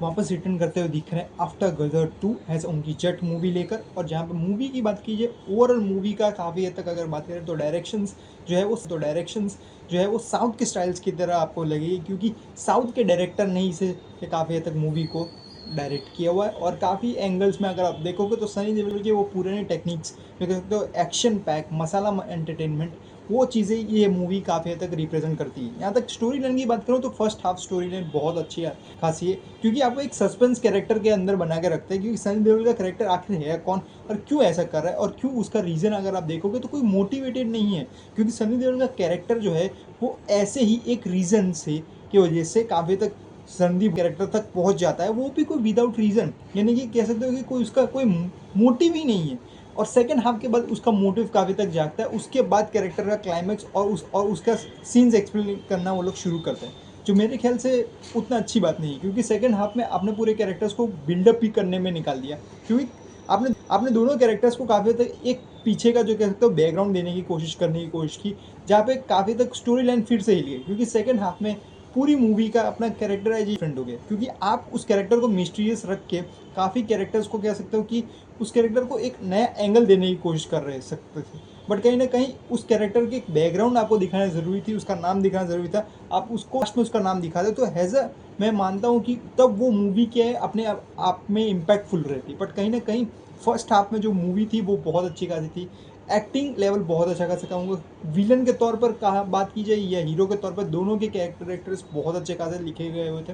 वापस रिटर्न करते हुए दिख रहे हैं आफ्टर गदर 2 एज उनकी जट मूवी लेकर। और जहाँ पे मूवी की बात कीजिए, ओवरऑल मूवी का काफ़ी हद तक अगर बात करें तो डायरेक्शंस जो है वो साउथ के स्टाइल्स की तरह आपको लगेगी, क्योंकि साउथ के डायरेक्टर ने इसे काफ़ी हद तक मूवी को डायरेक्ट किया हुआ है। और काफ़ी एंगल्स में अगर आप देखोगे तो सनी देओल के वो पुराने टेक्निक्स जो कह सकते हो एक्शन पैक मसाला एंटरटेनमेंट, वो चीज़ें ये मूवी काफ़ी हद तक रिप्रेजेंट करती है। यहाँ तक स्टोरी लाइन की बात करूँ तो फर्स्ट हाफ स्टोरी लाइन बहुत अच्छी खासी है, क्योंकि आपको एक सस्पेंस कैरेक्टर के अंदर बना के रखते हैं, क्योंकि सनी देओल का कैरेक्टर आखिर है कौन और क्यों ऐसा कर रहा है और क्यों, उसका रीज़न अगर आप देखोगे तो कोई मोटिवेटेड नहीं है, क्योंकि सनी देओल का कैरेक्टर जो है वो ऐसे ही एक रीज़न से की वजह से काफ़ी तक संदीप कैरेक्टर तक पहुंच जाता है, वो भी कोई विदाउट रीज़न, यानी कि कह सकते हो कि कोई उसका कोई मोटिव ही नहीं है। और सेकंड हाफ के बाद उसका मोटिव काफ़ी तक जागता है, उसके बाद कैरेक्टर का क्लाइमैक्स और उसका सीन्स एक्सप्लेन करना वो लोग शुरू करते हैं, जो मेरे ख्याल से उतना अच्छी बात नहीं है, क्योंकि सेकंड हाफ में आपने पूरे कैरेक्टर्स को बिल्डअप ही करने में निकाल दिया, क्योंकि आपने आपने दोनों कैरेक्टर्स को काफ़ी तक एक पीछे का जो कह सकते हो बैकग्राउंड देने की कोशिश की, जहाँ पे काफ़ी तक स्टोरी लाइन फिर से हिल गई, क्योंकि सेकंड हाफ में पूरी मूवी का अपना कैरेक्टराइज डिफरेंट हो गया, क्योंकि आप उस कैरेक्टर को मिस्टीरियस रख के काफ़ी कैरेक्टर्स को कह सकते हो कि उस कैरेक्टर को एक नया एंगल देने की कोशिश कर रहे सकते थे, बट कहीं ना कहीं उस कैरेक्टर की एक बैकग्राउंड आपको दिखाना ज़रूरी थी, उसका नाम दिखाना ज़रूरी था। आप उसको लास्ट में उसका नाम दिखा दे तो हैज़ अ, मैं मानता हूँ कि तब वो मूवी क्या है अपने आप में इम्पैक्टफुल रहती, बट कहीं ना कहीं फर्स्ट हाफ में जो मूवी थी वो बहुत अच्छी खासी थी। एक्टिंग लेवल बहुत अच्छा खासा कहूँगा। विलन के तौर पर कहा बात की जाए या हीरो के तौर पर, दोनों के कैरेक्टर्स बहुत अच्छे खासे लिखे गए हुए थे,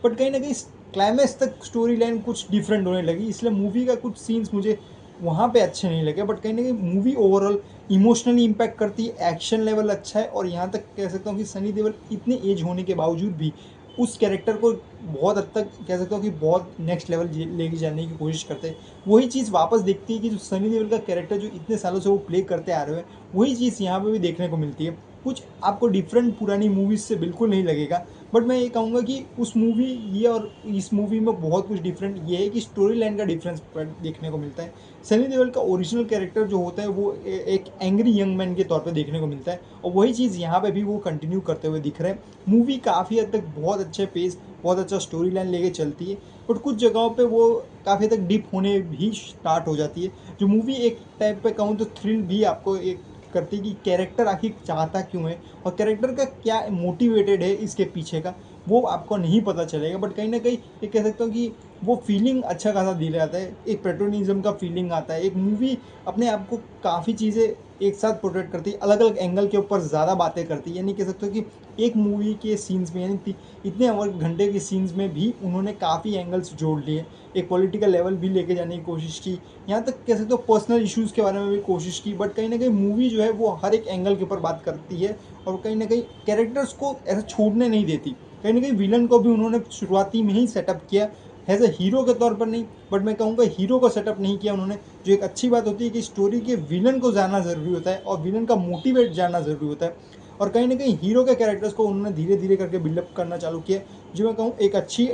बट कहीं ना कहीं क्लाइमैक्स तक स्टोरी लाइन कुछ डिफरेंट होने लगी, इसलिए मूवी का कुछ सीन्स मुझे वहाँ पे अच्छे नहीं लगे। बट कहीं ना कहीं मूवी ओवरऑल इमोशनली इम्पैक्ट करती है, एक्शन लेवल अच्छा है, और यहाँ तक कह सकता हूँ कि सनी देओल इतने एज होने के बावजूद भी उस कैरेक्टर को बहुत हद तक कह सकता हूँ कि बहुत नेक्स्ट लेवल लेके जाने की कोशिश करते हैं। वही चीज़ वापस देखती है कि जो सनी देओल का कैरेक्टर जो इतने सालों से वो प्ले करते आ रहे हैं, वही चीज़ यहाँ पे भी देखने को मिलती है। कुछ आपको डिफरेंट पुरानी मूवीज़ से बिल्कुल नहीं लगेगा, बट मैं ये कहूँगा कि उस मूवी ये और इस मूवी में बहुत कुछ डिफरेंट ये है कि स्टोरी लाइन का डिफरेंस देखने को मिलता है। सनी देओल का ओरिजिनल कैरेक्टर जो होता है वो एक एंग्री यंग मैन के तौर पे देखने को मिलता है, और वही चीज़ यहाँ पे भी वो कंटिन्यू करते हुए दिख रहे हैं। मूवी काफ़ी हद तक बहुत अच्छे पेस, बहुत अच्छा स्टोरी लाइन लेके चलती है, बट कुछ जगहों पे वो काफ़ी तक डीप होने भी स्टार्ट हो जाती है, जो मूवी एक टाइप पे कहूँ तो थ्रिल भी आपको एक करती है कि कैरेक्टर आखिर चाहता क्यों है और कैरेक्टर का क्या मोटिवेटेड है इसके पीछे का, वो आपको नहीं पता चलेगा। बट कहीं ना कहीं ये कह सकता हूँ कि वो फीलिंग अच्छा खासा दिलाता है, एक पेट्रोनिज्म का फीलिंग आता है। एक मूवी अपने आप को काफ़ी चीज़ें एक साथ प्रोटेक्ट करती है, अलग अलग एंगल के ऊपर ज़्यादा बातें करती है, यानी कह सकते हो कि एक मूवी के सीन्स में यानी इतने घंटे के सीन्स में भी उन्होंने काफ़ी एंगल्स जोड़ लिए, एक पॉलिटिकल लेवल भी लेके जाने की कोशिश की, यहाँ तक कह सकते हो पर्सनल इश्यूज़ के बारे में भी कोशिश की। बट कहीं ना कहीं मूवी जो है वो हर एक एंगल के ऊपर बात करती है, और कहीं ना कहीं कैरेक्टर्स को ऐसा छोड़ने नहीं देती। कहीं ना कहीं विलन को भी उन्होंने शुरुआती में ही सेटअप किया, एज ए हीरो के तौर पर नहीं, बट मैं कहूँगा हीरो को सेटअप नहीं किया उन्होंने। जो एक अच्छी बात होती है कि स्टोरी के विलन को जानना ज़रूरी होता है और विलन का मोटिवेट जानना ज़रूरी होता है, और कहीं ना कहीं हीरो के कैरेक्टर्स को उन्होंने धीरे धीरे करके बिल्डअप करना चालू किया, जो मैं कहूँ एक अच्छी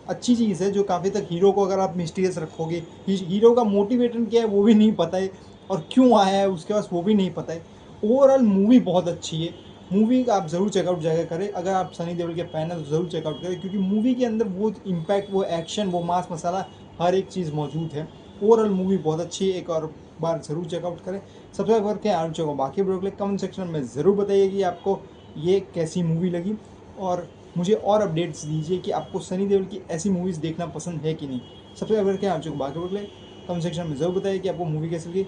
अच्छी चीज़ है। जो काफ़ी तक हीरो को अगर आप मिस्टीरियस रखोगे, हीरो का मोटिवेशन क्या है वो भी नहीं पता है, और क्यों आया है उसके पास वो भी नहीं पता है। ओवरऑल मूवी बहुत अच्छी है, मूवी का आप ज़रूर चेकआउट जाकर करें, अगर आप सनी देओल के फ़ैन हैं तो ज़रूर चेकआउट करें, क्योंकि मूवी के अंदर वो इम्पैक्ट, वो एक्शन, वो मास मसाला, हर एक चीज़ मौजूद है। ओवरऑल मूवी बहुत अच्छी है, एक और बार ज़रूर चेकआउट करें। सब्सक्राइब करके आर को बाकी वीडियो के लिए कमेंट सेक्शन में ज़रूर बताइए कि आपको ये कैसी मूवी लगी, और मुझे और अपडेट्स दीजिए कि आपको सनी देओल की ऐसी मूवीज़ देखना पसंद है कि नहीं। सब्सक्राइब करके आर को बाकी वीडियो के लिए कमेंट सेक्शन में ज़रूर बताइए कि आपको मूवी कैसी लगी।